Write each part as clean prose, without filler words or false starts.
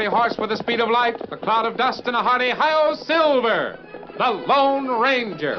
fiery horse with the speed of light, the cloud of dust, and a hearty hi-yo Silver, the Lone Ranger.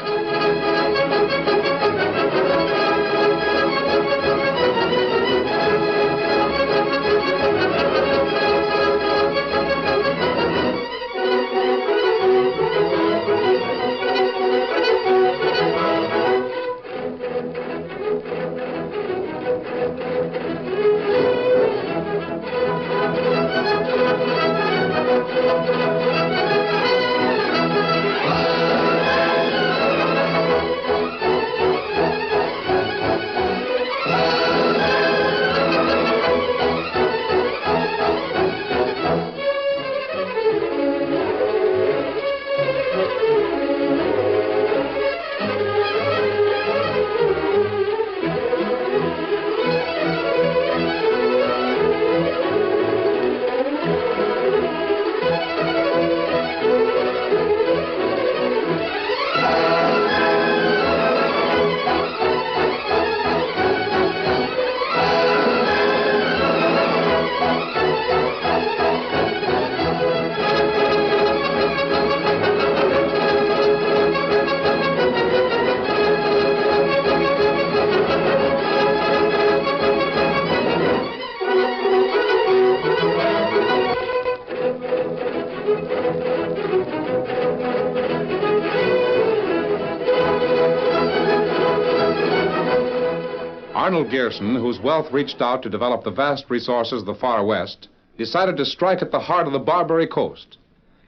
Arnold Gearson, whose wealth reached out to develop the vast resources of the far west, decided to strike at the heart of the Barbary Coast.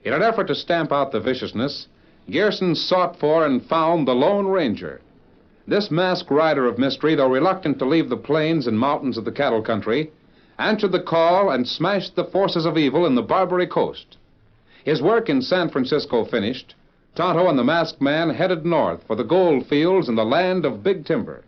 In an effort to stamp out the viciousness, Gearson sought for and found the Lone Ranger. This masked rider of mystery, though reluctant to leave the plains and mountains of the cattle country, answered the call and smashed the forces of evil in the Barbary Coast. His work in San Francisco finished, Tonto and the masked man headed north for the gold fields and the land of big timber.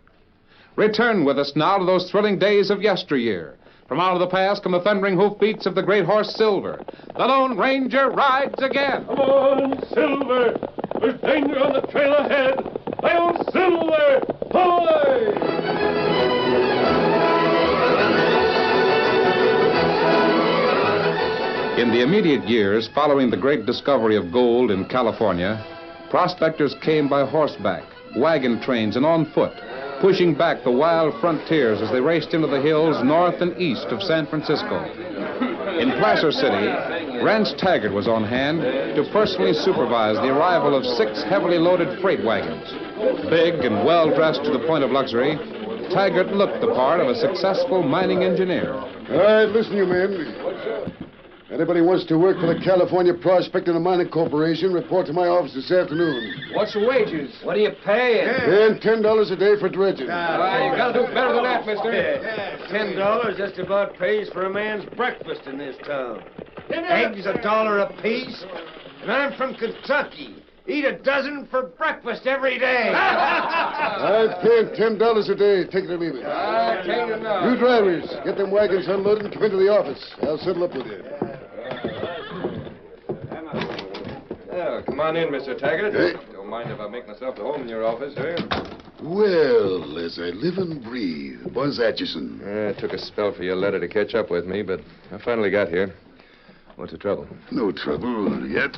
Return with us now to those thrilling days of yesteryear. From out of the past come the thundering hoofbeats of the great horse Silver. The Lone Ranger rides again. Come on, Silver! There's danger on the trail ahead. Hi-yo, Silver! Hoy! In the immediate years following the great discovery of gold in California, prospectors came by horseback, wagon trains, and on foot, pushing back the wild frontiers as they raced into the hills north and east of San Francisco. In Placer City, Rance Taggart was on hand to personally supervise the arrival of 6 heavily loaded freight wagons. Big and well-dressed to the point of luxury, Taggart looked the part of a successful mining engineer. All right, listen, you men. Anybody wants to work for the California Prospecting and Mining Corporation, report to my office this afternoon. What's the wages? What are you paying? Paying $10 a day for dredging. You gotta do better than that, mister. $10 just about pays for a man's breakfast in this town. Eggs $1 apiece. And I'm from Kentucky. Eat a dozen for breakfast every day. I'm paying $10 a day. Take it or leave it. Take it now. You drivers, get them wagons unloaded and come into the office. I'll settle up with you. Oh, come on in, Mr. Taggart. Hey. Don't mind if I make myself at home in your office, do you? Well, as I live and breathe. Buzz Atchison. It took a spell for your letter to catch up with me, but I finally got here. What's the trouble? No trouble yet.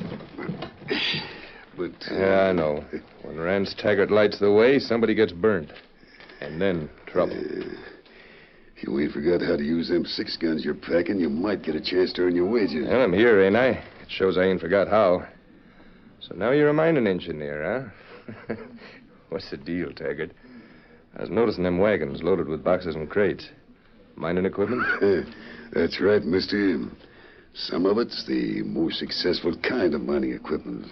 But... Yeah, I know. When Rance Taggart lights the way, somebody gets burned. And then trouble. If you ain't forgot how to use them 6 guns you're packing, you might get a chance to earn your wages. Well, I'm here, ain't I? It shows I ain't forgot how. So now you're a mining engineer, huh? What's the deal, Taggart? I was noticing them wagons loaded with boxes and crates. Mining equipment? That's right, mister. Some of it's the most successful kind of mining equipment.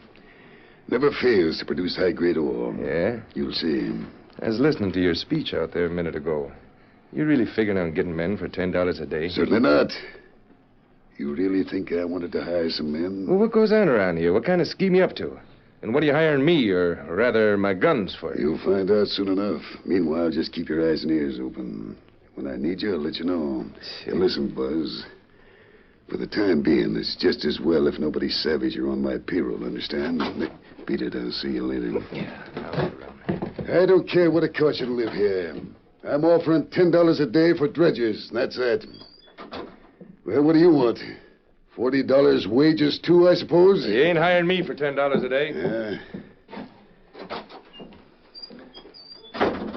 Never fails to produce high-grade ore. Yeah? You'll see. I was listening to your speech out there a minute ago. You really figuring on getting men for $10 a day? Certainly not. You really think I wanted to hire some men? Well, what goes on around here? What kind of scheme you up to? And what are you hiring me, or rather my guns for? You'll find out soon enough. Meanwhile, just keep your eyes and ears open. When I need you, I'll let you know. Sure. Listen, Buzz. For the time being, it's just as well if nobody's savage you're on my payroll, understand? Beat it, I'll see you later. Yeah, I'll be around. I don't care what it costs you to live here. I'm offering $10 a day for dredgers, and that's it. Well, what do you want? $40 wages, too, I suppose? You ain't hiring me for $10 a day. Yeah.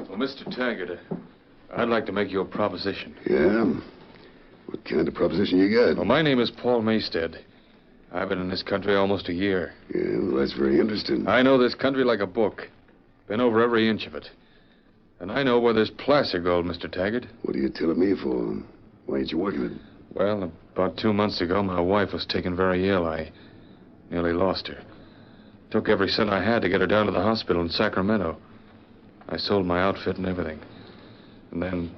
Well, Mr. Taggart, I'd like to make you a proposition. Yeah? What kind of proposition you got? Well, my name is Paul Maystead. I've been in this country almost a year. Yeah, well, that's very interesting. I know this country like a book. Been over every inch of it. And I know where there's placer gold, Mr. Taggart. What are you telling me for? Why ain't you working it? Well, about 2 months ago, my wife was taken very ill. I nearly lost her. Took every cent I had to get her down to the hospital in Sacramento. I sold my outfit and everything. And then,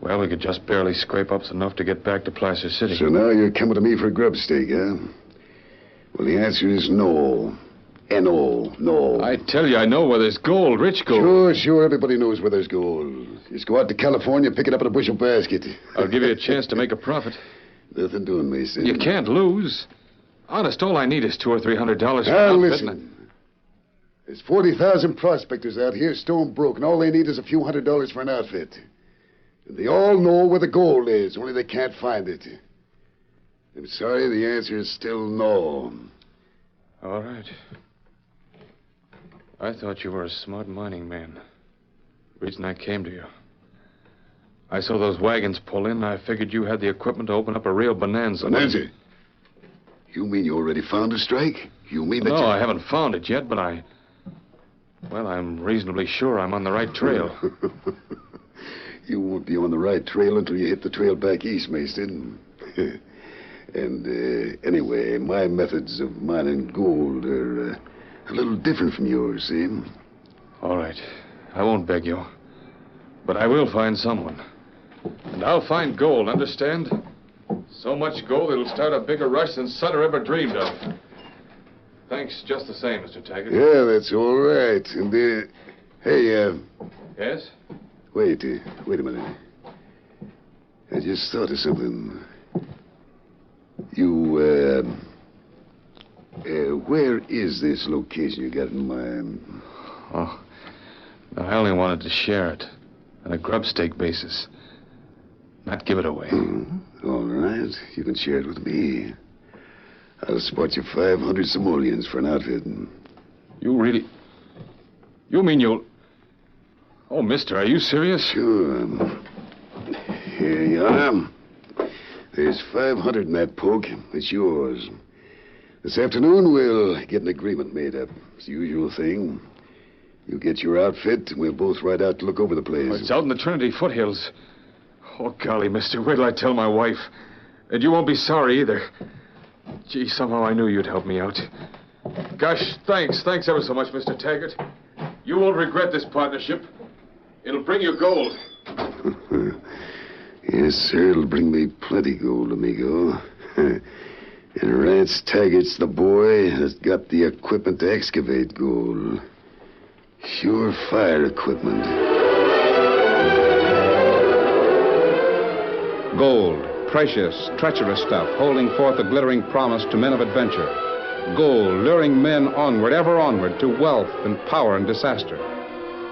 well, we could just barely scrape up enough to get back to Placer City. So now you're coming to me for a grub stake, huh? Well, the answer is no. N-O, no. I tell you, I know where there's gold, rich gold. Sure, everybody knows where there's gold. Just go out to California, pick it up in a bushel basket. I'll give you a chance to make a profit. Nothing doing, Mason. You can't lose. Honest, all I need is $200 or $300 for Now, an outfit. listen. There's 40,000 prospectors out here, stone broke, and all they need is a few $100s for an outfit. And they all know where the gold is, only they can't find it. I'm sorry, the answer is still no. All right. I thought you were a smart mining man. The reason I came to you. I saw those wagons pull in, and I figured you had the equipment to open up a real bonanza. Bonanza? You mean you already found a strike? You mean that No, I haven't found it yet, but well, I'm reasonably sure I'm on the right trail. You won't be on the right trail until you hit the trail back east, Mason. And anyway, my methods of mining gold are a little different from yours, see? All right. I won't beg you. But I will find someone. And I'll find gold, understand? So much gold it'll start a bigger rush than Sutter ever dreamed of. Thanks just the same, Mr. Taggart. Yeah, that's all right. And, hey, Yes? wait a minute. I just thought of something. You, where is this location you got in mind? Oh, no, I only wanted to share it on a grub stake basis. Not give it away. All right. You can share it with me. I'll spot you 500 simoleons for an outfit. You really... You mean you'll... Oh, mister, are you serious? Sure. Here you are. There's 500 in that poke. It's yours. This afternoon, we'll get an agreement made up. It's the usual thing. You get your outfit, and we'll both ride out to look over the place. Oh, it's out in the Trinity foothills. Oh, golly, mister, wait till I tell my wife. And you won't be sorry either. Gee, somehow I knew you'd help me out. Gosh, thanks. Thanks ever so much, Mr. Taggart. You won't regret this partnership. It'll bring you gold. Yes, sir, it'll bring me plenty gold, amigo. And Rance Taggart's the boy that's got the equipment to excavate gold. Sure fire equipment. Gold, precious, treacherous stuff, holding forth a glittering promise to men of adventure. Gold, luring men onward, ever onward, to wealth and power and disaster.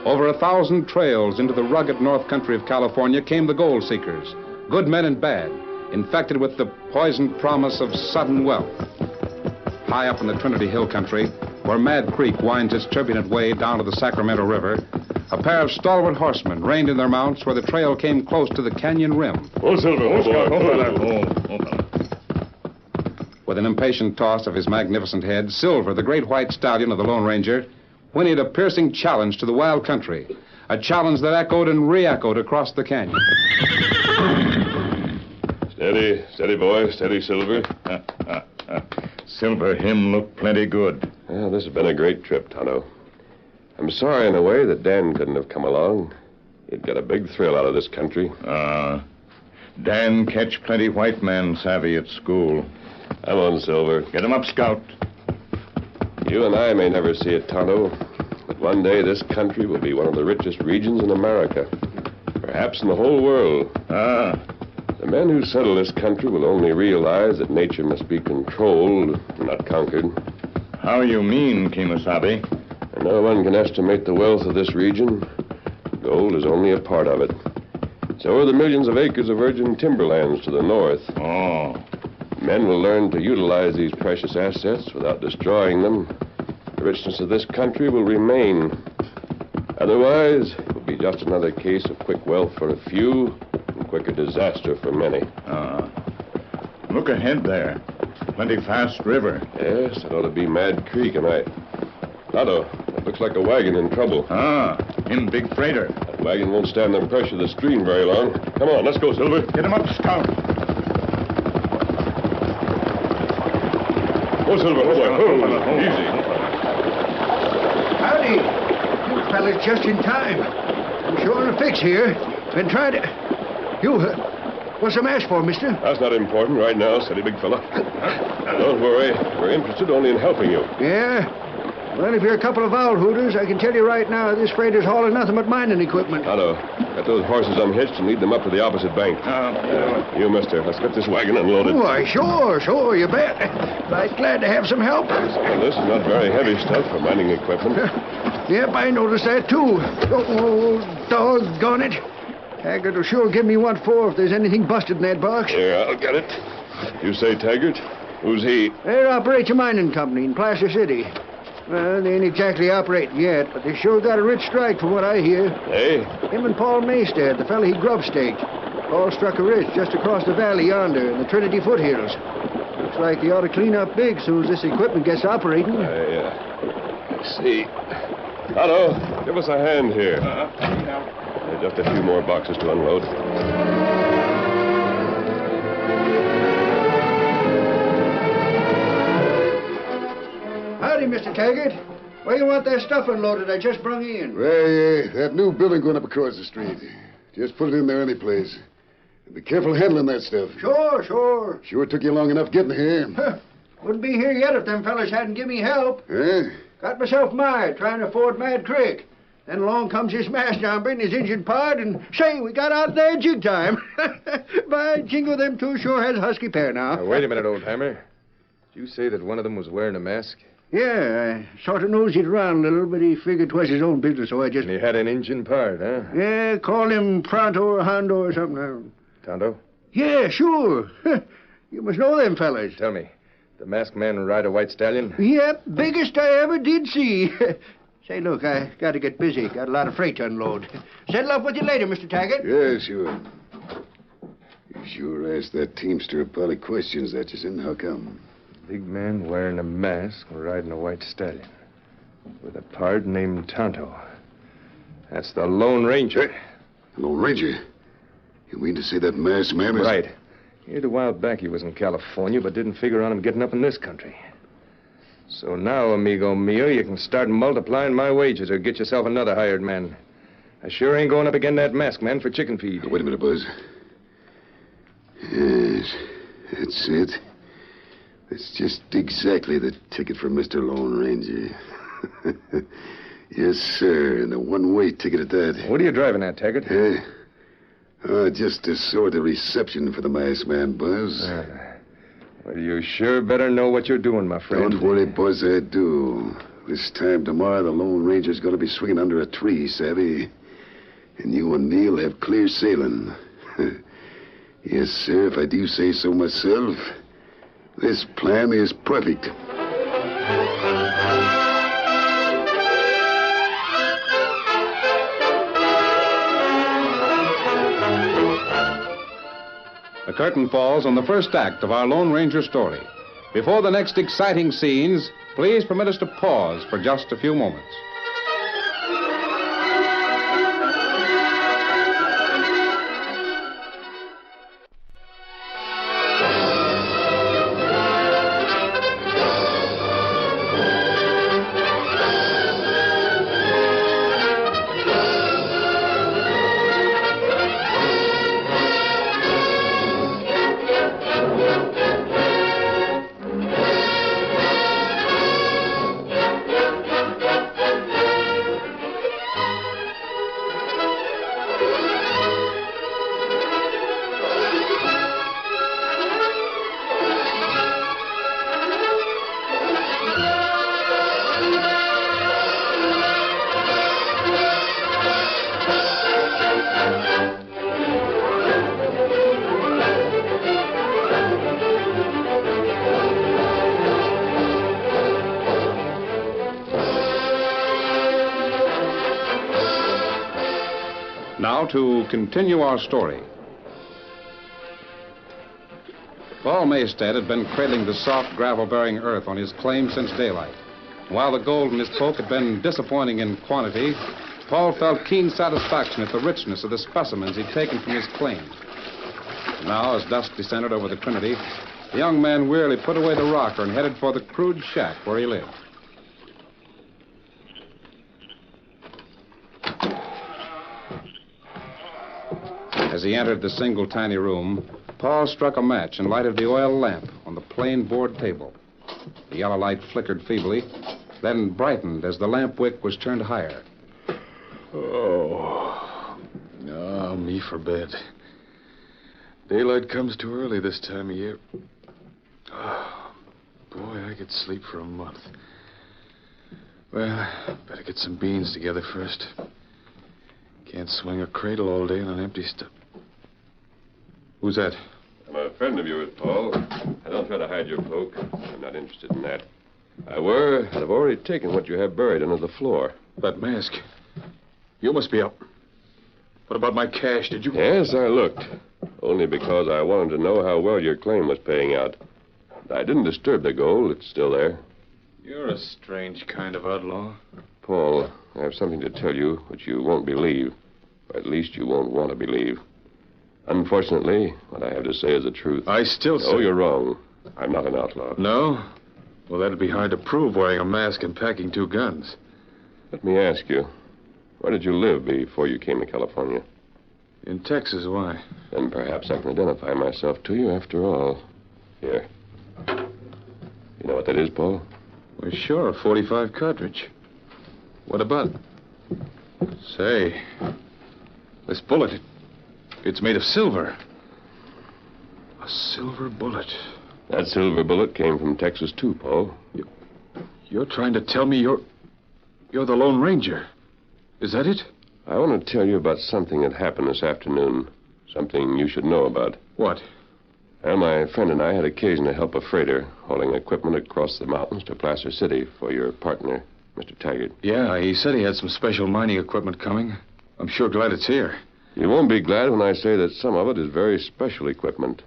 Over 1,000 trails into the rugged north country of California came the gold seekers, good men and bad, infected with the poisoned promise of sudden wealth. High up in the Trinity Hill country, where Mad Creek winds its turbulent way down to the Sacramento River, a pair of stalwart horsemen reined in their mounts where the trail came close to the canyon rim. Oh, Silver. Oh, With an impatient toss of his magnificent head, Silver, the great white stallion of the Lone Ranger, whinnied a piercing challenge to the wild country, a challenge that echoed and re-echoed across the canyon. Steady, boy. Steady, Silver. Silver, him look plenty good. Well, this has been a great trip, Tonto. I'm sorry in a way that Dan couldn't have come along. He'd got a big thrill out of this country. Dan catch plenty white man savvy at school. Come on, Silver. Get him up, Scout. You and I may never see it, Tonto, but one day this country will be one of the richest regions in America. Perhaps in the whole world. The men who settle this country will only realize that nature must be controlled, not conquered. How you mean, Kemosabe? And no one can estimate the wealth of this region. Gold is only a part of it. So are the millions of acres of virgin timberlands to the north. Oh. Men will learn to utilize these precious assets without destroying them. The richness of this country will remain. Otherwise, it will be just another case of quick wealth for a few and quicker disaster for many. Look ahead there. Plenty fast river. Yes, that ought to be Mad Creek, and Otto, it looks like a wagon in trouble. In big freighter. That wagon won't stand the pressure of the stream very long. Come on, let's go, Silver. Get him up, Scout. Oh, Silver, easy. Howdy. You fellas just in time. I'm sure in a fix here. Been trying to... You, what's the mask for, mister? That's not important right now, steady big fella. Don't worry. We're interested only in helping you. Yeah? Well, if you're a couple of owl hooters, I can tell you right now this freighter's hauling nothing but mining equipment. Otto, get those horses unhitched and lead them up to the opposite bank. You, mister, let's get this wagon unloaded. Why, sure, you bet. Right glad to have some help. Well, this is not very heavy stuff for mining equipment. Yep, I noticed that, too. Oh, doggone it. Taggart will sure give me what for if there's anything busted in that box. Here, I'll get it. You say Taggart? Who's he? They operate a mining company in Placer City. Well, they ain't exactly operating yet, but they sure got a rich strike from what I hear. Hey? Him and Paul Maystad, the fella he grub-staked. Paul struck a rich just across the valley yonder in the Trinity foothills. Looks like they ought to clean up big soon as this equipment gets operating. Let's see. Otto, give us a hand here. Just a few more boxes to unload. Howdy, Mr. Taggart. Where you want that stuff unloaded I just brung in? Well, that new building going up across the street. Just put it in there any place. Be careful handling that stuff. Sure. Sure took you long enough getting here. Wouldn't be here yet if them fellas hadn't given me help. Huh? Got myself mired trying to ford Mad Creek. Then along comes this mass jumper and his engine part, and say, we got out there in jig time. By jingle, them two sure has a husky pair now. Now, wait a minute, old-timer. Did you say that one of them was wearing a mask? Yeah, I sort of nosed around a little, but he figured 'twas his own business, so I just... And he had an engine part, huh? Yeah, call him Pronto or Hondo or something. Tonto? Yeah, sure. You must know them fellas. Tell me, the masked man ride a white stallion? Yep, biggest I ever did see. Say, look, I got to get busy. Got a lot of freight to unload. Settle up with you later, Mr. Taggart. Yeah, sure. You sure asked that teamster a pile of questions, that just in. How come? Big man wearing a mask riding a white stallion. With a pard named Tonto. That's the Lone Ranger. The Lone Ranger? You mean to say that masked man is... Right. Heard a while back he was in California, but didn't figure on him getting up in this country. So now, amigo mio, you can start multiplying my wages or get yourself another hired man. I sure ain't going up again that masked man for chicken feed. Wait a minute, Buzz. Yes, that's it. That's just exactly the ticket for Mr. Lone Ranger. Yes, sir, and a one-way ticket at that. What are you driving at, Taggart? Just a sort of reception for the masked man, Buzz. Well, you sure better know what you're doing, my friend. Don't worry, Buzz, I do. This time tomorrow, the Lone Ranger's going to be swinging under a tree, savvy? And you and Neil have clear sailing. Yes, sir, if I do say so myself, this plan is perfect. The curtain falls on the first act of our Lone Ranger story. Before the next exciting scenes, please permit us to pause for just a few moments. to continue our story. Paul Maysted had been cradling the soft, gravel-bearing earth on his claim since daylight. While the gold in his poke had been disappointing in quantity, Paul felt keen satisfaction at the richness of the specimens he'd taken from his claim. Now, as dusk descended over the Trinity, the young man wearily put away the rocker and headed for the crude shack where he lived. As he entered the single tiny room, Paul struck a match and lighted the oil lamp on the plain board table. The yellow light flickered feebly, then brightened as the lamp wick was turned higher. Oh, me for bed. Daylight comes too early this time of year. Oh, boy, I could sleep for a month. Well, better get some beans together first. Can't swing a cradle all day on an empty stomach. Who's that? I'm a friend of yours, Paul. I don't try to hide your poke. I'm not interested in that. I'd have already taken what you have buried under the floor. That mask. You must be up. What about my cash? Did you... Yes, I looked. Only because I wanted to know how well your claim was paying out. I didn't disturb the gold. It's still there. You're a strange kind of outlaw. Paul, I have something to tell you which you won't believe. Or at least you won't want to believe. Unfortunately, what I have to say is the truth. I still say... Oh, you're wrong. I'm not an outlaw. No? Well, that'd be hard to prove wearing a mask and packing 2 guns. Let me ask you, where did you live before you came to California? In Texas, why? Then perhaps I can identify myself to you after all. Here. You know what that is, Paul? Well, sure, a .45 cartridge. What about it? Say, this bullet, it's made of silver. A silver bullet. That silver bullet came from Texas, too, Paul. You're trying to tell me you're the Lone Ranger. Is that it? I want to tell you about something that happened this afternoon. Something you should know about. What? Well, my friend and I had occasion to help a freighter hauling equipment across the mountains to Placer City for your partner, Mr. Taggart. Yeah, he said he had some special mining equipment coming. I'm sure glad it's here. You won't be glad when I say that some of it is very special equipment.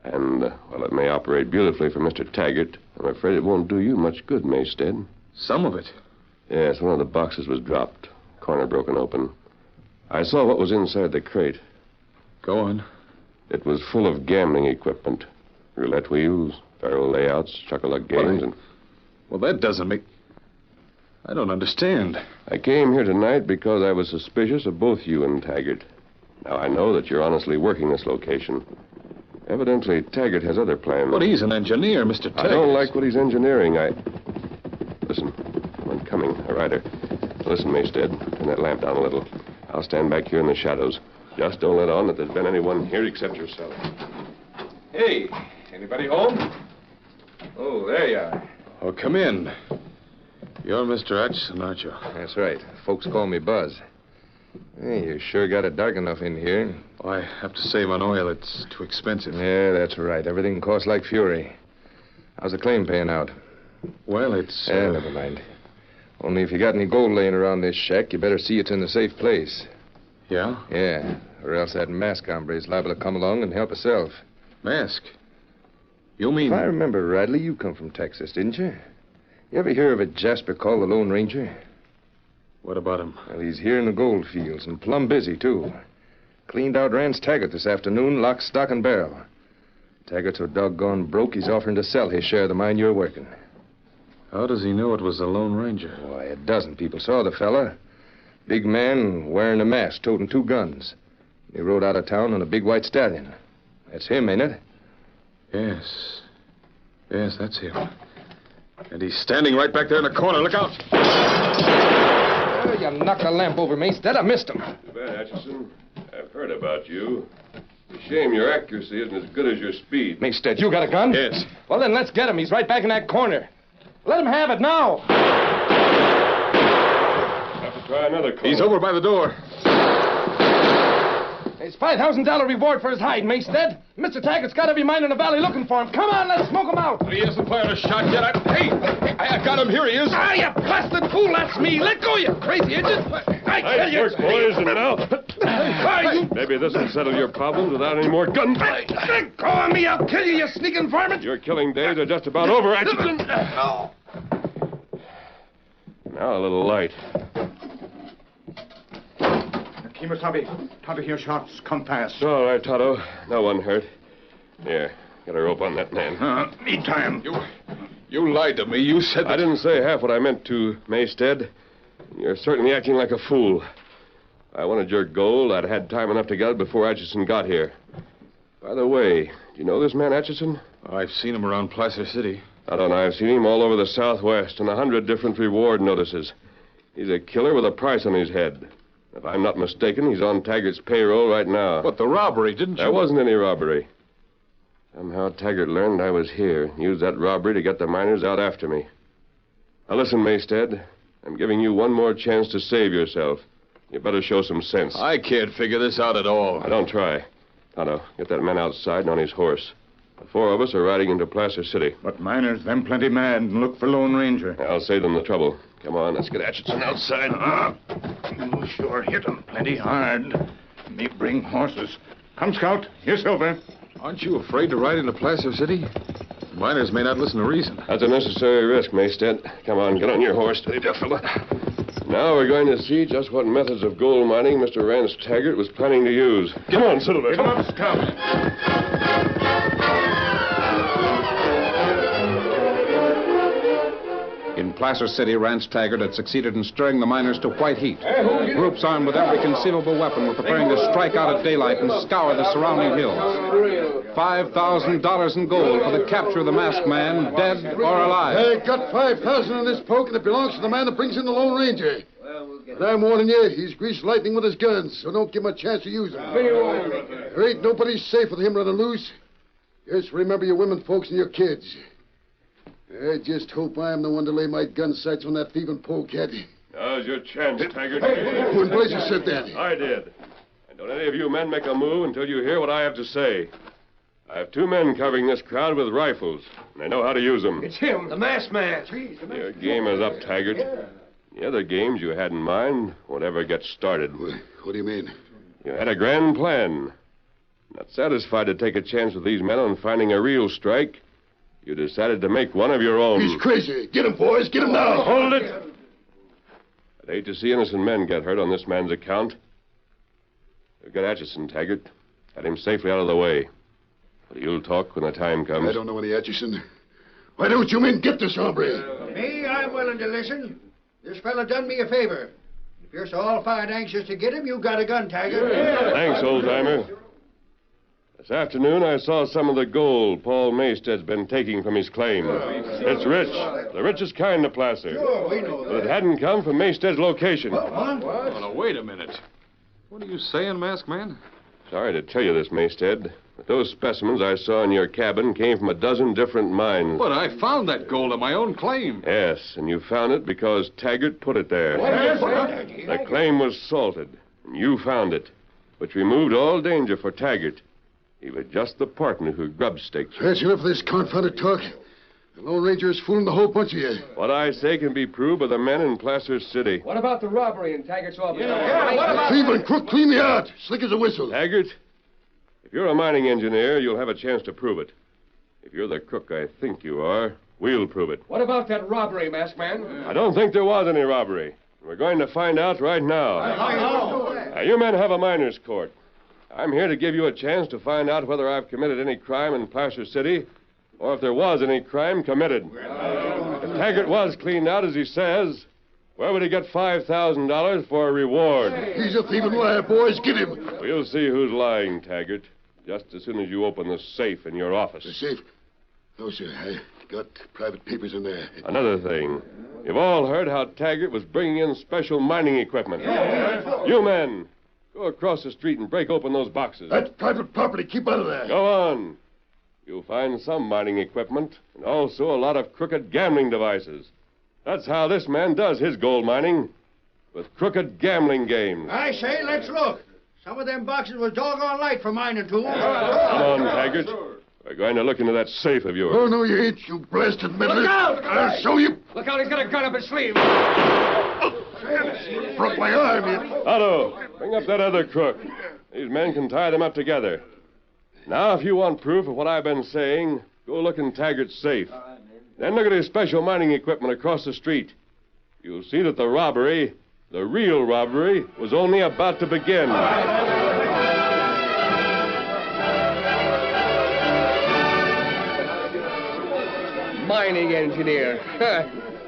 And, while it may operate beautifully for Mr. Taggart, I'm afraid it won't do you much good, Maysted. Some of it? Yes, one of the boxes was dropped. Corner broken open. I saw what was inside the crate. Go on. It was full of gambling equipment. Roulette wheels, faro layouts, chocolate games, and... Well, that doesn't make... I don't understand. I came here tonight because I was suspicious of both you and Taggart. Now, I know that you're honestly working this location. Evidently, Taggart has other plans. But he's an engineer, Mr. Taggart. I don't like what he's engineering. Listen, I'm coming, a rider. Listen, Maysted, turn that lamp down a little. I'll stand back here in the shadows. Just don't let on that there's been anyone here except yourself. Hey, anybody home? Oh, there you are. Oh, come in. You're Mr. Atchison, aren't you? That's right. Folks call me Buzz. Hey, you sure got it dark enough in here. Oh, I have to save on oil. It's too expensive. Yeah, that's right. Everything costs like fury. How's the claim paying out? Well, it's... Never mind. Only if you got any gold laying around this shack, you better see it's in a safe place. Yeah? Yeah, or else that mask hombre is liable to come along and help himself. Mask? You mean... If I remember rightly, you come from Texas, didn't you? You ever hear of a Jasper called the Lone Ranger? What about him? Well, he's here in the gold fields, and plumb busy, too. Cleaned out Rance Taggart this afternoon, lock, stock, and barrel. Taggart's so doggone broke, he's offering to sell his share of the mine you're working. How does he know it was the Lone Ranger? Why, a dozen people saw the fella. Big man, wearing a mask, toting 2 guns. He rode out of town on a big white stallion. That's him, ain't it? Yes. Yes, that's him. And he's standing right back there in the corner. Look out! Oh, you knocked the lamp over me. Instead, I missed him. Too bad, Atchison. I've heard about you. It's a shame your accuracy isn't as good as your speed. Maysted, you got a gun? Yes. Well, then let's get him. He's right back in that corner. Let him have it now. Have to try another call. He's over by the door. It's $5,000 reward for his hide, Maystead. Mr. Taggart's got every mine in the valley looking for him. Come on, let's smoke him out. He hasn't fired a shot yet. I got him. Here he is. Ah, you blasted fool, that's me. Let go, you crazy idiot. I tell you. Nice work, boys, and now... Maybe this will settle your problems without any more gunfight. Let go of me, I'll kill you, you sneaking varmint. Your killing days are just about over, Atchison. Now a little light. Kemosabe, Tonto hear shots. Come fast. All right, Tonto. No one hurt. Here, get a rope on that man. Need time. You lied to me. You said I didn't say half what I meant to, Maystead. You're certainly acting like a fool. I wanted your gold. I'd had time enough to get it before Atchison got here. By the way, do you know this man, Atchison? I've seen him around Placer City. I don't know. I've seen him all over the Southwest on 100 different reward notices. He's a killer with a price on his head. If I'm not mistaken, he's on Taggart's payroll right now. But the robbery, didn't you? There wasn't any robbery. Somehow Taggart learned I was here and used that robbery to get the miners out after me. Now listen, Maystead. I'm giving you one more chance to save yourself. You better show some sense. I can't figure this out at all. Now, don't try. Tonto, get that man outside and on his horse. The four of us are riding into Placer City. But miners, them plenty mad and look for Lone Ranger. I'll save them the trouble. Come on, let's get Atchison outside. You sure hit 'em plenty hard. Me bring horses. Come, Scout. Here, Silver. Aren't you afraid to ride into Placer City? The miners may not listen to reason. That's a necessary risk, Maystead. Come on, get on your horse, steady there, fella. Now we're going to see just what methods of gold mining Mr. Rance Taggart was planning to use. Come on, Silver. Come on, Scout. In Placer City, Rance Taggart had succeeded in stirring the miners to white heat. Groups armed with every conceivable weapon were preparing to strike out at daylight and scour the surrounding hills. $5,000 in gold for the capture of the masked man, dead or alive. Hey, got 5,000 in this poke, and it belongs to the man that brings in the Lone Ranger. But I'm warning you, he's greased lightning with his guns, so don't give him a chance to use them. There ain't nobody safe with him running loose. Just remember your women folks and your kids. I just hope I'm the one to lay my gun sights on that thieving polecat. Now's your chance, Taggart. Who in blazes said that? I did. And don't any of you men make a move until you hear what I have to say. I have two men covering this crowd with rifles, and they know how to use them. It's him, the masked man. Your game is up, Taggart. The other games you had in mind won't ever get started. What do you mean? You had a grand plan. Not satisfied to take a chance with these men on finding a real strike, you decided to make one of your own. He's crazy. Get him, boys. Get him now. Hold it. I'd hate to see innocent men get hurt on this man's account. You've got Atchison, Taggart. Had him safely out of the way. But you'll talk when the time comes. I don't know any Atchison. Why don't you men get this hombre? Me, I'm willing to listen. This fella done me a favor. If you're so all-fired anxious to get him, you got a gun, Taggart. Thanks, old-timer. This afternoon, I saw some of the gold Paul Maystead's been taking from his claim. It's rich. The richest kind of placer. Sure, we know But it that. hadn't come from Maystead's location. Oh, now, wait a minute. What are you saying, masked man? Sorry to tell you this, Maystead, but those specimens I saw in your cabin came from a dozen different mines. But I found that gold on my own claim. Yes, and you found it because Taggart put it there. The claim was salted, and you found it, which removed all danger for Taggart. He was just the partner who grub-staked you. That's enough of this confounded talk. The Lone Ranger is fooling the whole bunch of you. What I say can be proved by the men in Placer City. What about the robbery in Taggart's office? Cleveland, Crook, clean me out. Slick as a whistle. Taggart, if you're a mining engineer, you'll have a chance to prove it. If you're the crook I think you are, we'll prove it. What about that robbery, masked man? I don't think there was any robbery. We're going to find out right now. Now, you men have a miner's court. I'm here to give you a chance to find out whether I've committed any crime in Placer City or if there was any crime committed. If Taggart was cleaned out, as he says, where would he get $5,000 for a reward? He's a thieving liar, boys. Get him. We'll see who's lying, Taggart, just as soon as you open the safe in your office. The safe? No, sir. I got private papers in there. Another thing. You've all heard how Taggart was bringing in special mining equipment. You men, go across the street and break open those boxes. That's private property. Keep out of there. Go on. You'll find some mining equipment and also a lot of crooked gambling devices. That's how this man does his gold mining, with crooked gambling games. I say, let's look. Some of them boxes was doggone light for mining tools. Come on, Taggart. We're going to look into that safe of yours. Oh, no, you ain't, you blasted meddler. Look out! I'll show you. Look out, he's got a gun up his sleeve. Broke my arm, you. Otto, bring up that other crook. These men can tie them up together. Now, if you want proof of what I've been saying, go look in Taggart's safe. Then look at his special mining equipment across the street. You'll see that the robbery, the real robbery, was only about to begin. Mining engineer.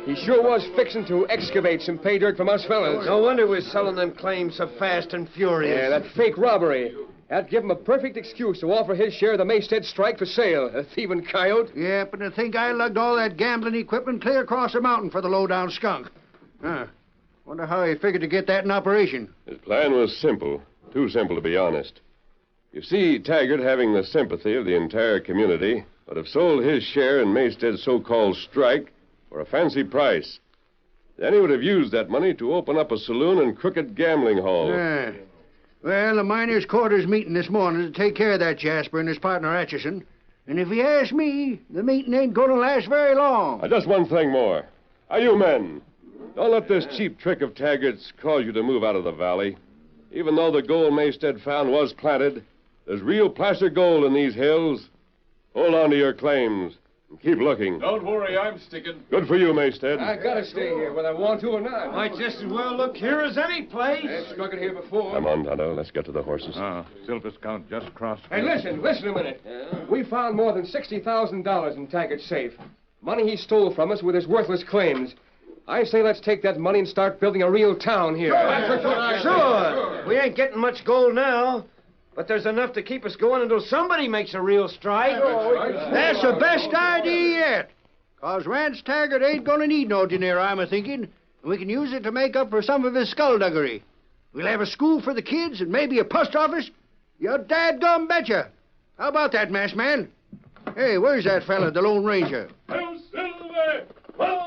He sure was fixing to excavate some pay dirt from us fellas. No wonder we're selling them claims so fast and furious. Yeah, that fake robbery. That'd give him a perfect excuse to offer his share of the Maystead strike for sale, a thieving coyote. Yeah, but to think I lugged all that gambling equipment clear across the mountain for the low-down skunk. Wonder how he figured to get that in operation. His plan was simple. Too simple, to be honest. You see, Taggart, having the sympathy of the entire community, would have sold his share in Maystead's so-called strike for a fancy price. Then he would have used that money to open up a saloon and crooked gambling hall. Yeah. Well, the miners' quarters meeting this morning to take care of that Jasper and his partner Atchison. And if you ask me, the meeting ain't going to last very long. Just one thing more. You men, don't let this cheap trick of Taggart's cause you to move out of the valley. Even though the gold Maystead found was planted, there's real placer gold in these hills. Hold on to your claims and keep looking. Don't worry, I'm sticking. Good for you, Maystead. I gotta stay here, whether I want to or not. Might just as well look here as any place. I've struck it here before. Come on, Tonto. Let's get to the horses. Silver Scout just crossed. Hey, listen a minute. Yeah? We found more than $60,000 in Taggart's safe. Money he stole from us with his worthless claims. I say let's take that money and start building a real town here. Sure. We ain't getting much gold now. But there's enough to keep us going until somebody makes a real strike. That's the best idea yet. 'Cause Rance Taggart ain't going to need no dinero, I'm a-thinking. And we can use it to make up for some of his skullduggery. We'll have a school for the kids and maybe a post office. You dadgum betcha. How about that, masked man? Hey, where's that fella, the Lone Ranger? Hail Silver! Away!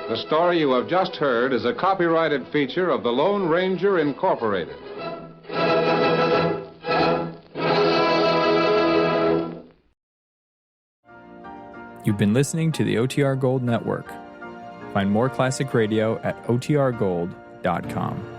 The story you have just heard is a copyrighted feature of the Lone Ranger Incorporated. You've been listening to the OTR Gold Network. Find more classic radio at otrgold.com.